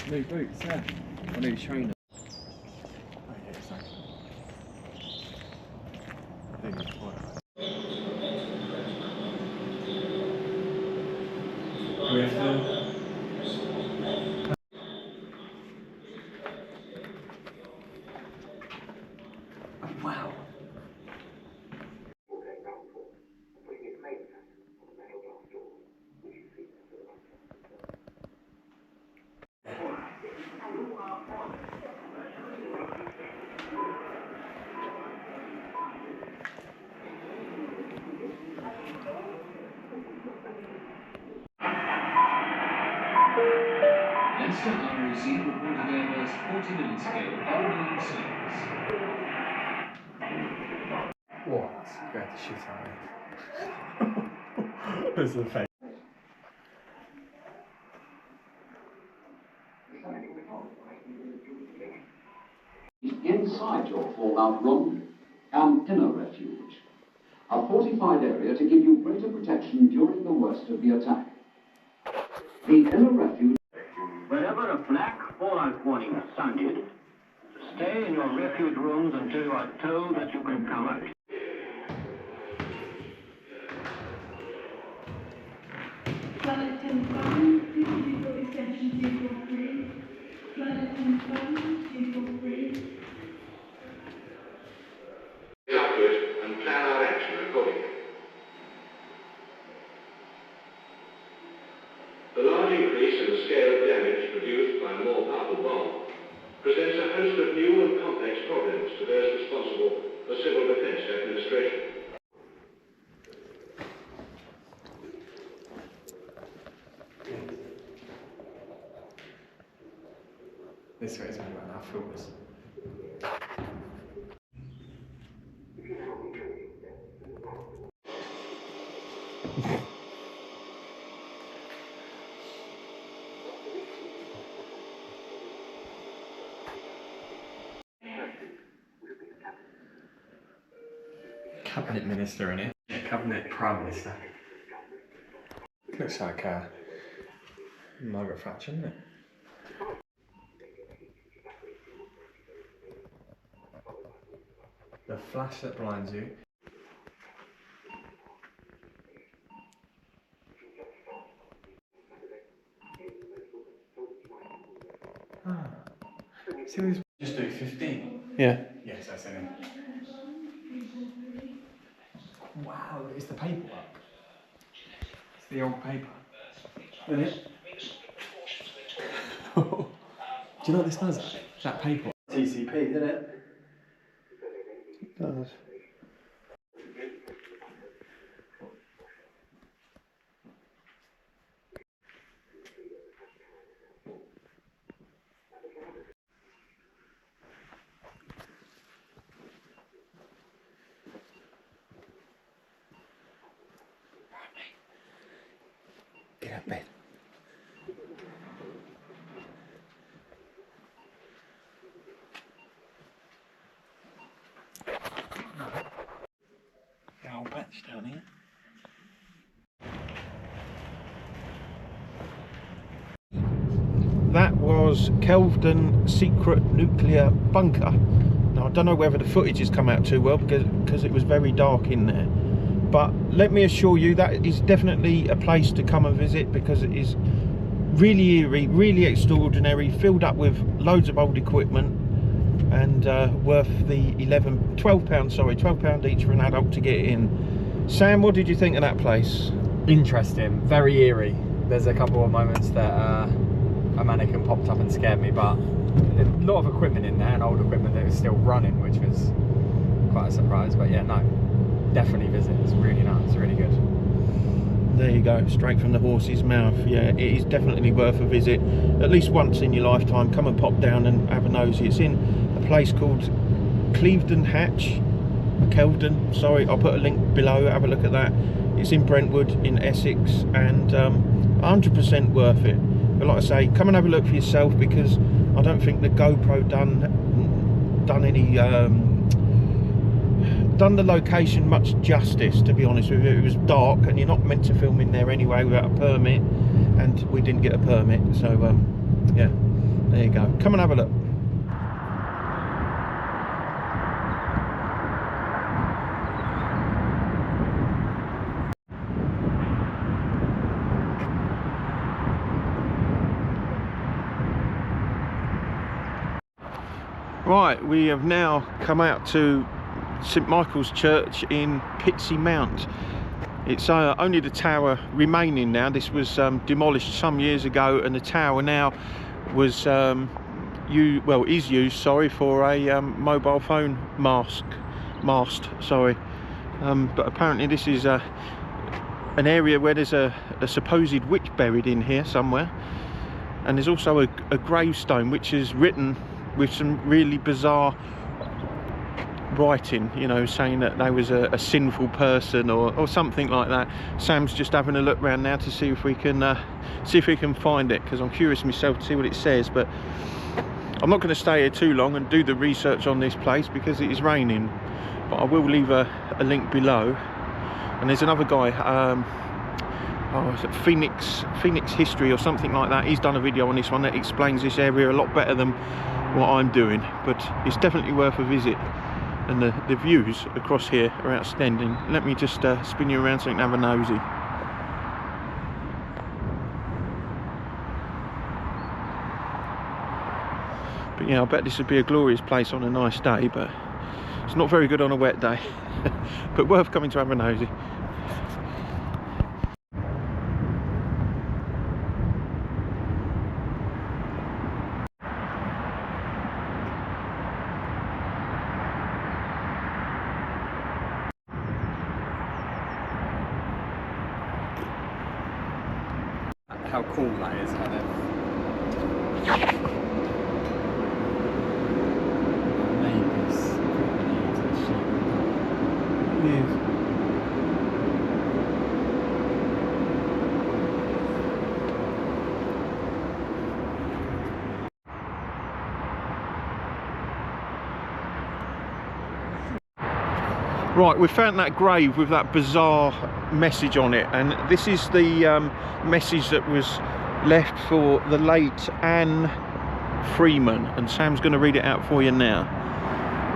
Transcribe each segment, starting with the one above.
New boots, yeah. Or new trainers. Oh yeah, exactly. I think that's quite nice. We have to... Oh, wow. Leicester ROC reported airburst 40 minutes ago on main service. Whoa, that scared the shit out of me. There's the face. Inside your fallout room, an inner refuge. A fortified area to give you greater protection during the worst of the attack. The inner refuge... Wherever a black fallout warning is sounded, stay in your refuge rooms until you are told that you can come out. Flight confirmed, vehicle extension vehicle 3. Flight confirmed, vehicle 3. Upward and plan our action accordingly. The large increase in the scale of damage produced by a more powerful bomb presents a host of new and complex problems to those responsible for civil defence administration. This way is going to run our filters. Cabinet Minister in it. Yeah, Cabinet Prime Minister. Looks like Margaret Thatcher, doesn't it? The flash that blinds you. Ah. See this? Just do 15. Yeah. Yes, that's it. Wow, it's the paperwork. It's the old paper. Isn't it? Do you know what this does? That paper. TCP, isn't it? It does. Get out of bed. The old patch down here. That was Kelvedon secret nuclear bunker. Now I don't know whether the footage has come out too well because it was very dark in there. But let me assure you that is definitely a place to come and visit because it is really eerie, really extraordinary, filled up with loads of old equipment and worth the £12 each for an adult to get in. Sam, what did you think of that place? Interesting, very eerie. There's a couple of moments that a mannequin popped up and scared me, but a lot of equipment in there and old equipment that was still running, which was quite a surprise. But yeah, no, definitely visit. It's really nice, really good. There you go, straight from the horse's mouth. Yeah, it is definitely worth a visit, at least once in your lifetime. Come and pop down and have a nosy. It's in a place called Kelvedon Hatch. Kelvedon, sorry, I'll put a link below, have a look at that. It's in Brentwood in Essex and 100% worth it. But like I say, come and have a look for yourself because I don't think the GoPro done the location much justice, to be honest with you. It was dark and you're not meant to film in there anyway without a permit, and we didn't get a permit, so yeah, There you go. Come and have a look. Right, we have now come out to St Michael's Church in Pitsea Mount. It's only the tower remaining now. This was demolished some years ago, and the tower now was is used, sorry, for a mobile phone mast. Sorry, but apparently this is an area where there's a supposed witch buried in here somewhere, and there's also a gravestone which is written with some really bizarre writing, you know, saying that they was a sinful person or something like that. Sam's just having a look around now to see if we can find it, because I'm curious myself to see what it says. But I'm not going to stay here too long and do the research on this place because it is raining, but I will leave a link below. And there's another guy, is it Phoenix History or something like that. He's done a video on this one that explains this area a lot better than what I'm doing, but it's definitely worth a visit, and the views across here are outstanding. Let me just spin you around so you can have a nosy. But yeah, I bet this would be a glorious place on a nice day, but it's not very good on a wet day. But worth coming to have a nosy. How cool that is, kind of. Right, we found that grave with that bizarre message on it, and this is the message that was left for the late Anne Freeman, and Sam's going to read it out for you now.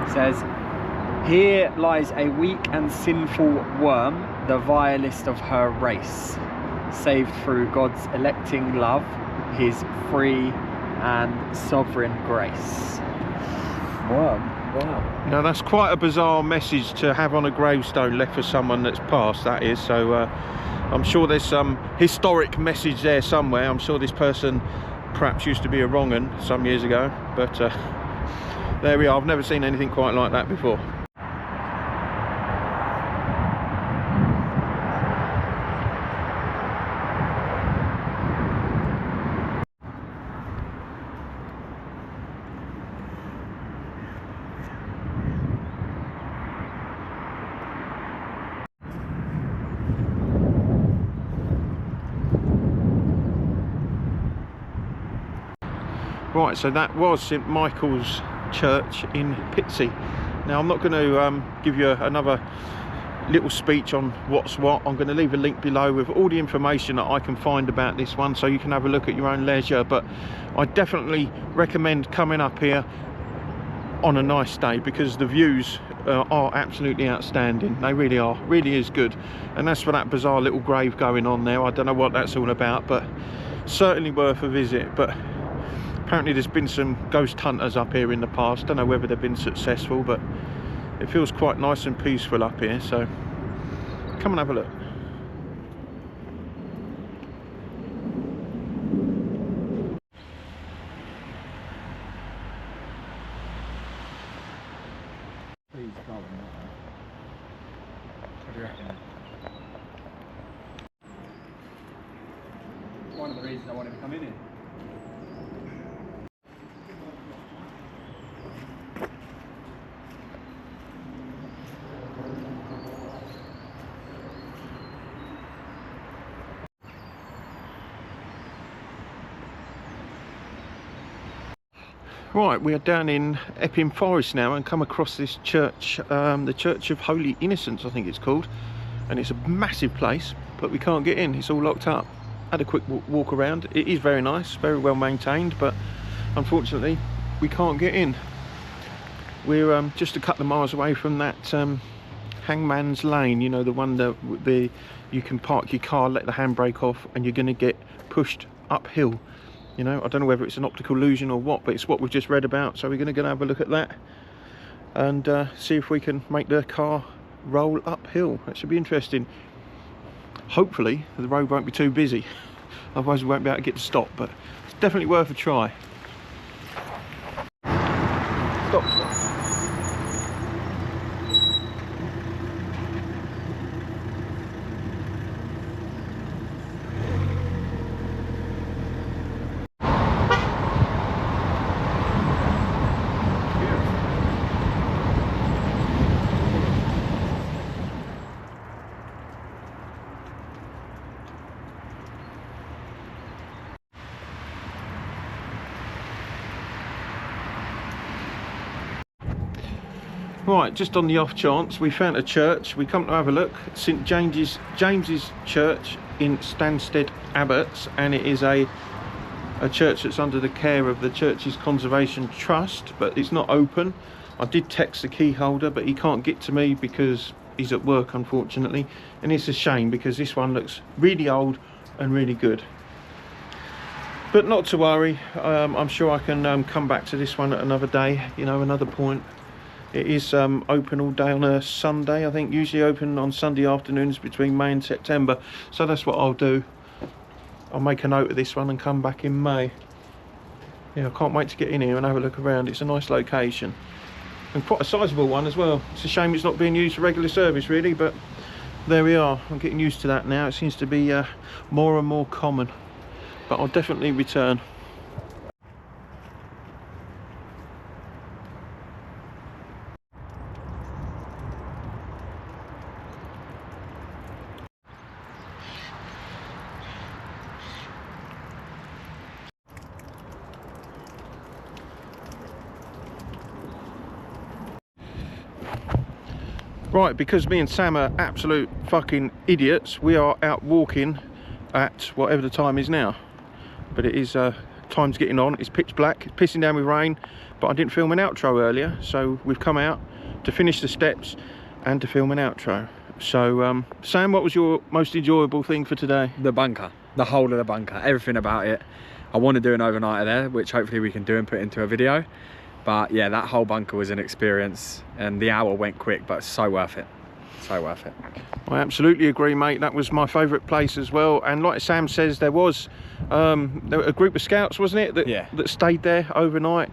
It says, "Here lies a weak and sinful worm, the vilest of her race, saved through God's electing love, his free and sovereign grace." Worm. Wow. Now that's quite a bizarre message to have on a gravestone left for someone that's passed, that is. So I'm sure there's some historic message there somewhere. I'm sure this person perhaps used to be a wrong 'un some years ago, but there we are. I've never seen anything quite like that before. Right, so that was St Michael's Church in Pitsea. Now I'm not going to give you another little speech on what's what. I'm going to leave a link below with all the information that I can find about this one, so you can have a look at your own leisure. But I definitely recommend coming up here on a nice day, because the views are absolutely outstanding. They really are, really is good. And that's for that bizarre little grave going on there. I don't know what that's all about, but certainly worth a visit. But apparently there's been some ghost hunters up here in the past. Don't know whether they've been successful, but it feels quite nice and peaceful up here, so come and have a look. Please go on. What do you reckon? One of the reasons I wanted to come in here. Right, we are down in Epping Forest now and come across this church, the Church of Holy Innocents, I think it's called, and it's a massive place, but we can't get in, it's all locked up. Had a quick walk around. It is very nice, very well maintained, but unfortunately we can't get in. We're just a couple of miles away from that Hangman's Lane, you know, the one that you can park your car, let the handbrake off, and you're going to get pushed uphill. You know, I don't know whether it's an optical illusion or what, but it's what we've just read about. So we're going to go and have a look at that and see if we can make the car roll uphill. That should be interesting. Hopefully the road won't be too busy, otherwise we won't be able to get to stop, but it's definitely worth a try. Stop. Right, just on the off chance, we found a church. We come to have a look. St James's Church in Stansted Abbots, and it is a church that's under the care of the Church's Conservation Trust, but it's not open. I did text the key holder, but he can't get to me because he's at work, unfortunately, and it's a shame because this one looks really old and really good. But not to worry, I'm sure I can come back to this one at another day, you know, another point. It is open all day on a Sunday, I think, usually open on Sunday afternoons between May and September. So that's what I'll do. I'll make a note of this one and come back in May. Yeah, I can't wait to get in here and have a look around. It's a nice location. And quite a sizable one as well. It's a shame it's not being used for regular service, really, but there we are. I'm getting used to that now. It seems to be more and more common. But I'll definitely return. Right, because me and Sam are absolute fucking idiots, we are out walking at whatever the time is now. But it is, time's getting on, it's pitch black, it's pissing down with rain, but I didn't film an outro earlier, so we've come out to finish the steps and to film an outro. So, Sam, what was your most enjoyable thing for today? The bunker, the whole of the bunker, everything about it. I want to do an overnighter there, which hopefully we can do and put into a video. But yeah, that whole bunker was an experience, and the hour went quick, but so worth it. So worth it. I absolutely agree, mate. That was my favourite place as well. And like Sam says, there was a group of scouts, wasn't it, that stayed there overnight.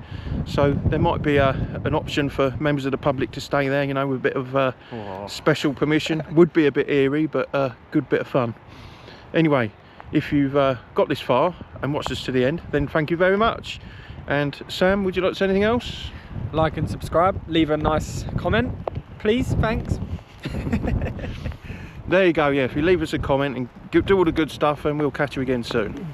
So there might be an option for members of the public to stay there, you know, with a bit of special permission. Would be a bit eerie, but a good bit of fun. Anyway, if you've got this far and watched us to the end, then thank you very much. And Sam, would you like to say anything else? Like and subscribe, leave a nice comment, please, thanks. There you go, yeah, if you leave us a comment and do all the good stuff, and we'll catch you again soon.